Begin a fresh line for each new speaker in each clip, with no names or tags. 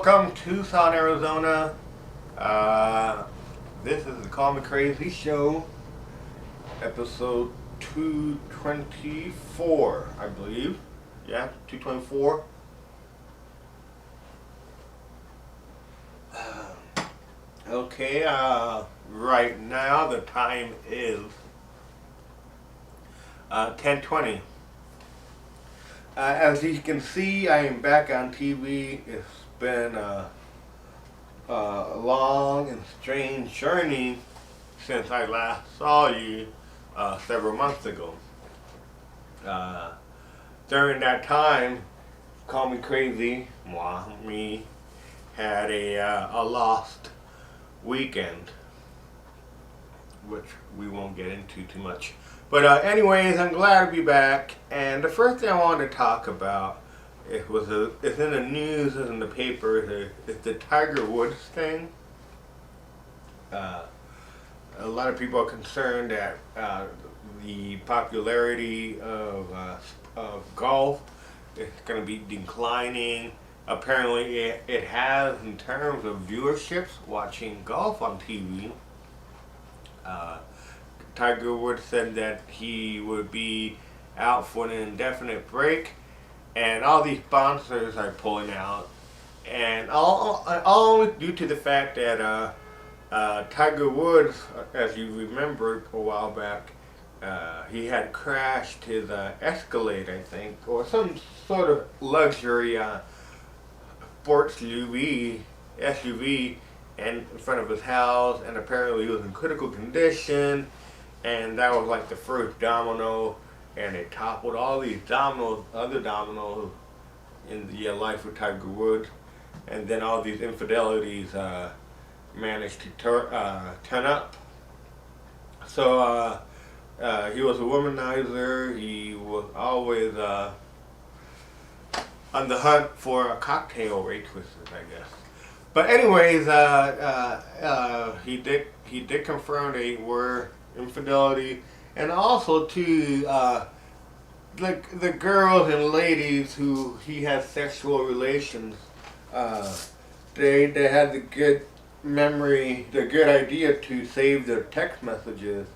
Welcome to Tucson, Arizona. Uh, this is the Call Me Crazy Show, episode 224, I believe. Yeah, 224. Okay, right now the time is 10:20. As you can see, I am back on TV. It's been a long and strange journey since I last saw you several months ago. Uh, During that time, Call Me Crazy, me, had a lost weekend, which we won't get into too much. But anyways, I'm glad to be back. And the first thing I wanted to talk about, it's in the news, it's in the paper, it's the Tiger Woods thing. Uh, a lot of people are concerned that the popularity of golf is going to be declining. Apparently, it has in terms of viewerships watching golf on TV. Uh, Tiger Woods said that he would be out for an indefinite break, and all these sponsors are pulling out, and all due to the fact that Tiger Woods, as you remember a while back, he had crashed his Escalade, I think, or some sort of luxury sports SUV, and in front of his house, and apparently he was in critical condition, and that was like the first domino, and it toppled all these other dominoes in the life of Tiger Woods, and then all these infidelities managed to turn up. So he was a womanizer. He was always on the hunt for cocktail waitresses, I guess. But anyways, he did confirm they were infidelity, and also to the girls and ladies who he had sexual relations. They had the good idea to save their text messages,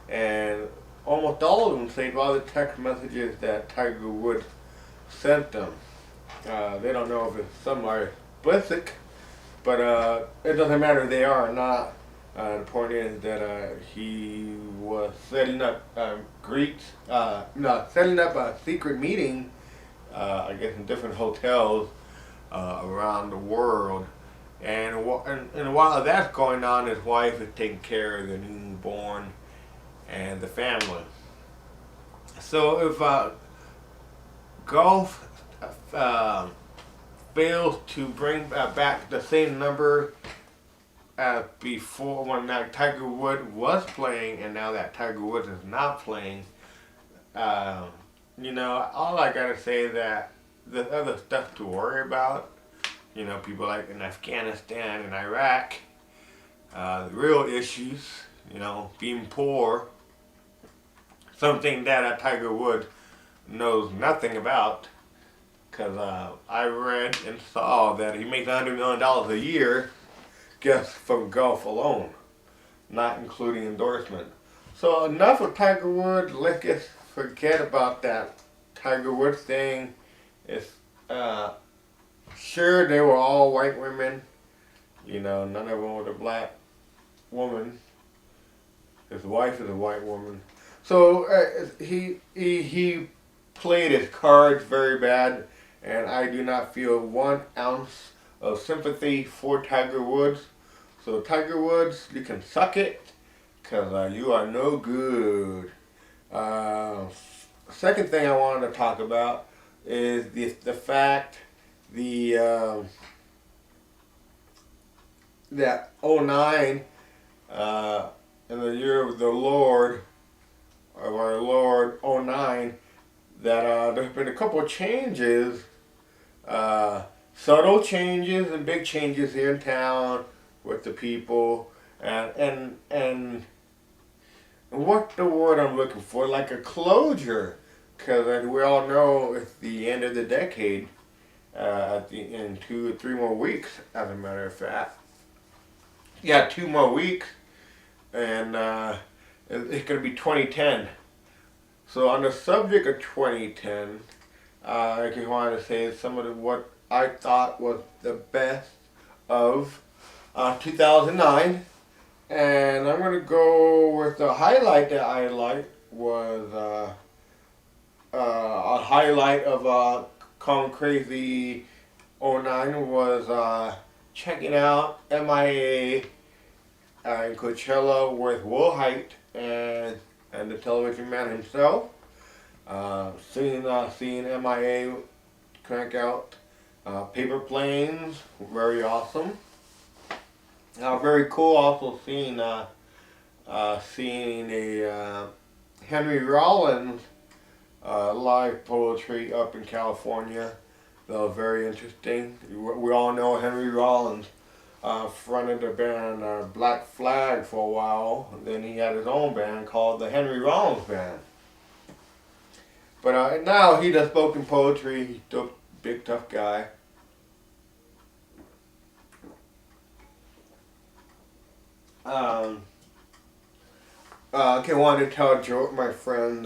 and almost all of them saved all the text messages that Tiger Woods sent them. They don't know if some are explicit, but it doesn't matter if they are or not. The point is that he was setting up setting up a secret meeting, I guess in different hotels around the world. And while that's going on, his wife is taking care of the newborn and the family. So if golf fails to bring back the same number as before, when that Tiger Woods was playing, and now that Tiger Woods is not playing, all I gotta say is that there's other stuff to worry about. People like in Afghanistan and Iraq, the real issues, being poor, something that Tiger Woods knows nothing about, because I read and saw that he makes $100 million a year just from golf alone, not including endorsement. So enough of Tiger Woods. Let's just forget about that Tiger Woods thing. It's sure they were all white women. None of them was a black woman. His wife is a white woman. So he played his cards very bad, and I do not feel 1 ounce of sympathy for Tiger Woods. So Tiger Woods, you can suck it, because you are no good. Second thing I wanted to talk about is the fact that '09, in the year of the Lord, of our Lord '09, that there's been a couple of changes, subtle changes and big changes here in town with the people, and what the word I'm looking for, like a closure, because we all know it's the end of the decade. in 2 or 3 more weeks, as a matter of fact. Yeah, 2 more weeks, and it's going to be 2010. So on the subject of 2010, I just wanted to say some of what I thought was the best of 2009. And I'm going to go with the highlight that I liked was a highlight of Come Crazy '09 was checking out MIA in Coachella with Will Height and the television man himself. Seeing MIA crank out Paper Planes, very awesome. Very cool. Also seeing a Henry Rollins live poetry up in California. That was very interesting. We all know Henry Rollins fronted the band Black Flag for a while. And then he had his own band called the Henry Rollins Band. But now he does spoken poetry. He's still a big tough guy. I wanted to tell George, my friend,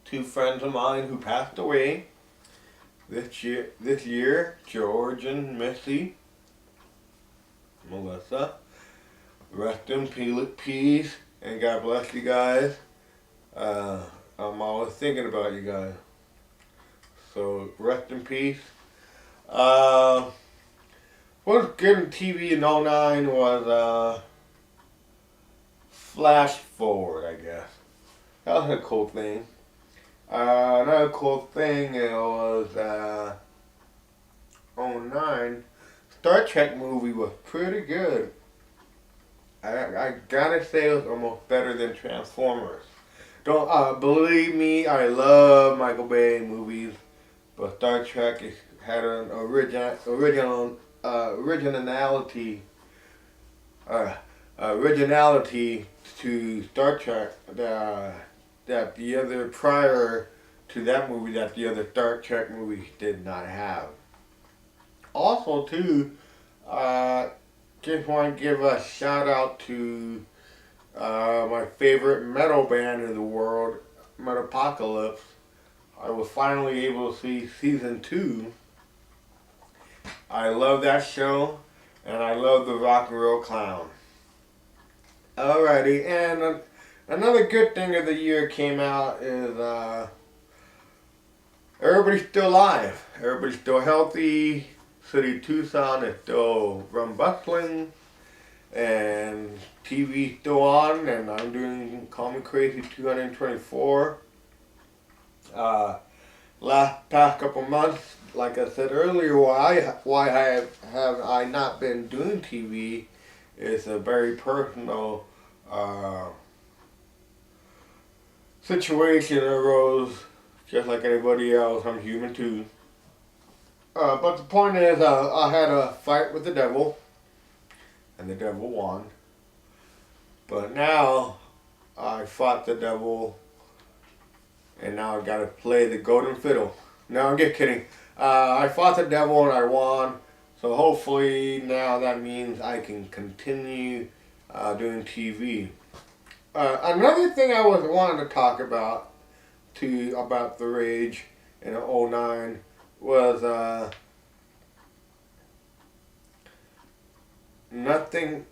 two friends of mine who passed away this year, George and Missy, Melissa. Rest in peace, and God bless you guys. I'm always thinking about you guys. So rest in peace. What was good in TV in '09 was Flash Forward, I guess. That was a cool thing. Another cool thing was '09. Star Trek movie was pretty good. I gotta say it was almost better than Transformers. Don't believe me, I love Michael Bay movies, but Star Trek had an originality to Star Trek that the other prior to that movie that the other Star Trek movies did not have. Also, too, just want to give a shout out to my favorite metal band in the world, Metapocalypse. I was finally able to see season 2. I love that show, and I love the Rock and Roll Clown. Alrighty, and another good thing of the year came out is everybody's still alive. Everybody's still healthy. City of Tucson is still run bustling, and TV's still on, and I'm doing Call Me Crazy 224. Past couple months, like I said earlier, why have I not been doing TV is a very personal situation arose, just like anybody else. I'm human too. But the point is, I had a fight with the devil, and the devil won. But now, I fought the devil, and now I gotta play the golden fiddle. No, I'm just kidding. I fought the devil and I won, so hopefully now that means I can continue doing TV. Another thing I was wanting to talk about the Rage in '09 was nothing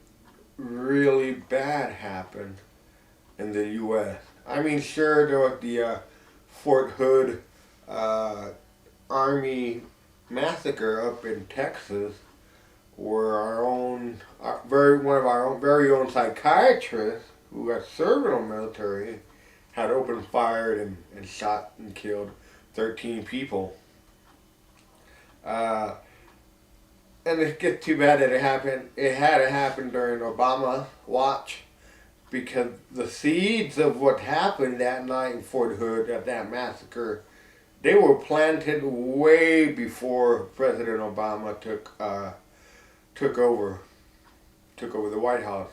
really bad happened in the U.S. I mean, sure, there was the Fort Hood Army massacre up in Texas, where one of our very own psychiatrists who had served in the military had opened fire and shot and killed 13 people. And it gets too bad that it happened. It had to happen during Obama watch, because the seeds of what happened that night in Fort Hood at that massacre, they were planted way before President Obama took over the White House.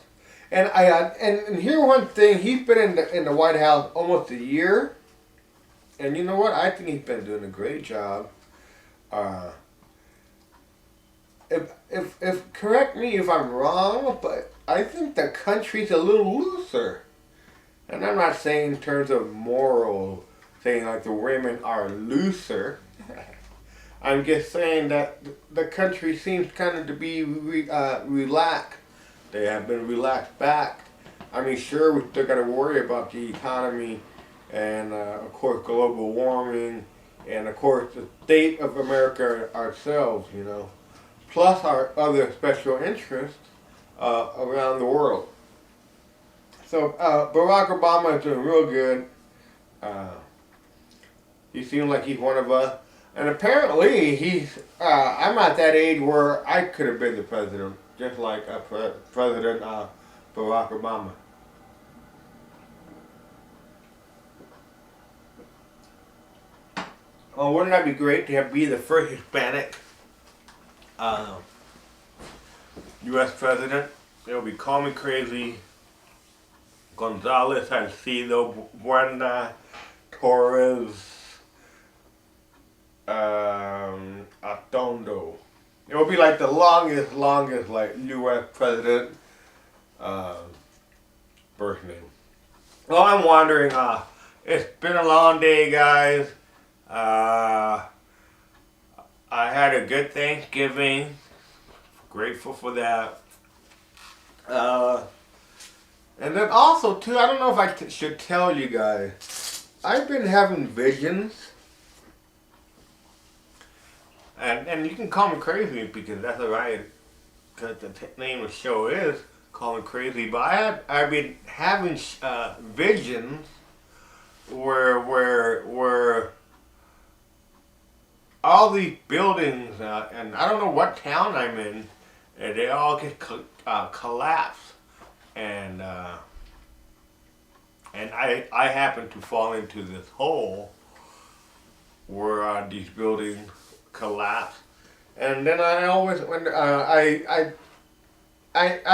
And and here one thing, he's been in the White House almost a year, and you know what? I think he's been doing a great job. Uh, if correct me if I'm wrong, but I think the country's a little looser. And I'm not saying in terms of moral, saying like the women are looser. I'm just saying that the country seems kind of to be relaxed. They have been relaxed back. I mean, sure, we still got to worry about the economy and, of course, global warming and, of course, the state of America ourselves, you know, plus our other special interests around the world. So Barack Obama is doing real good. Uh, he seems like he's one of us. And apparently, I'm at that age where I could have been the president, just like President Barack Obama. Oh, wouldn't that be great to be the first Hispanic uh, U.S. president? It would be Call Me Crazy, Gonzalez Salcido, Buena, Torres, Atondo. It will be like the longest like U.S. president birth name. Well, I'm wondering. It's been a long day, guys. I had a good Thanksgiving. Grateful for that. And then also too, I don't know if I should tell you guys. I've been having visions. And you can call me crazy because that's alright. Because the name of the show is Call Me Crazy. But I've been having visions where all these buildings, and I don't know what town I'm in, and they all get collapse, and I happen to fall into this hole where these buildings collapse, and then I always when I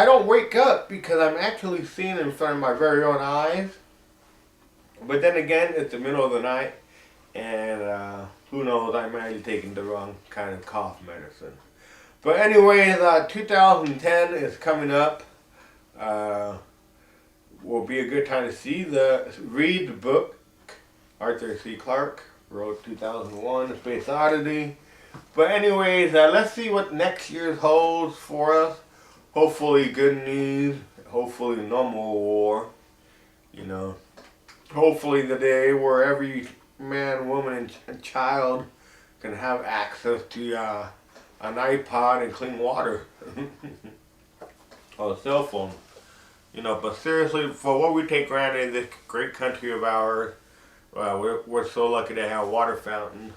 don't wake up because I'm actually seeing in front of my very own eyes, but then again it's the middle of the night, and who knows, I might be taking the wrong kind of cough medicine. But anyways, 2010 is coming up. Will be a good time to read the book. Arthur C. Clarke wrote 2001: A Space Oddity. But anyways, let's see what next year holds for us. Hopefully good news. Hopefully no more war. You know. Hopefully the day where every man, woman, and child can have access to an iPod and clean water. Or a cell phone. You know, but seriously, for what we take granted in this great country of ours, we're so lucky to have water fountain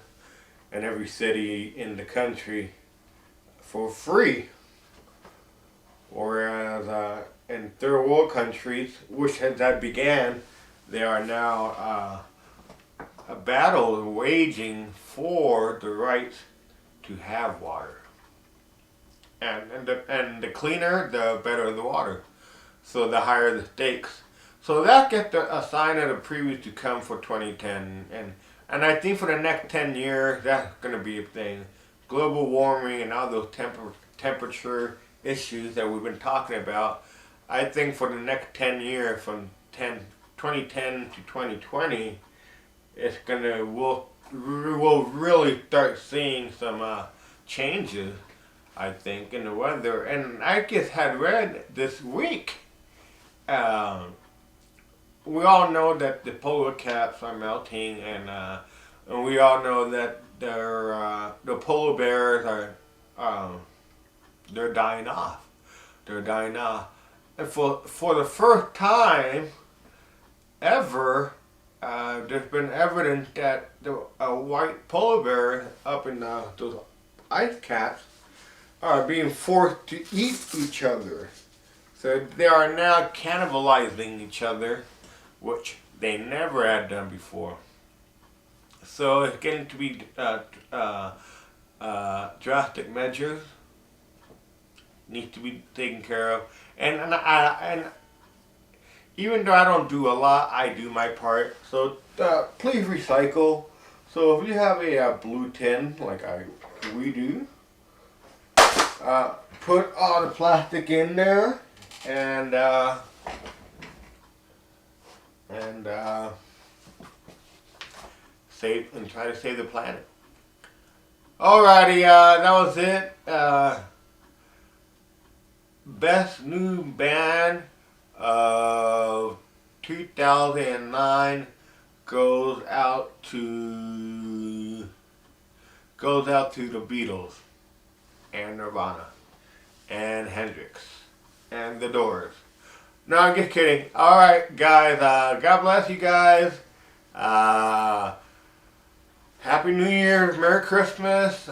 in every city in the country for free. Whereas in third world countries, which that began, there are now a battle waging for the right to have water. And the cleaner, the better the water. So the higher the stakes. So that gets a sign of the preview to come for 2010. And I think for the next 10 years, that's going to be a thing. Global warming and all those temperature issues that we've been talking about. I think for the next 10 years, from 2010 to 2020, it's we'll really start seeing some changes, I think, in the weather. And I just had read this week, we all know that the polar caps are melting, and we all know that the polar bears are they're dying off. They're dying off, and for the first time ever, there's been evidence that the white polar bears up in those ice caps are being forced to eat each other. So they are now cannibalizing each other, which they never had done before. So it's getting to be drastic measures need to be taken care of. And even though I don't do a lot, I do my part. So please recycle. So if you have a blue tin, like I we do. Put all the plastic in there and save and try to save the planet. Alrighty, that was it. Best new band of 2009 goes out to the Beatles and Nirvana and Hendrix and the Doors. No, I'm just kidding. Alright guys, God bless you guys. Happy New Year, Merry Christmas.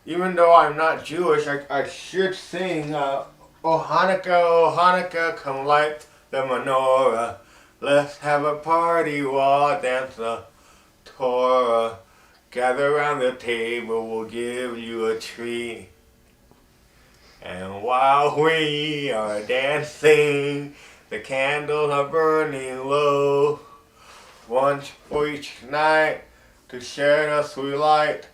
Even though I'm not Jewish, I should sing O Hanukkah, come light the menorah. Let's have a party while dance the Torah. Gather around the table, we'll give you a treat. And while we are dancing, the candles are burning low. One for each night to share the sweet light,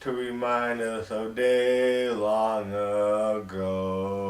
to remind us of days long ago.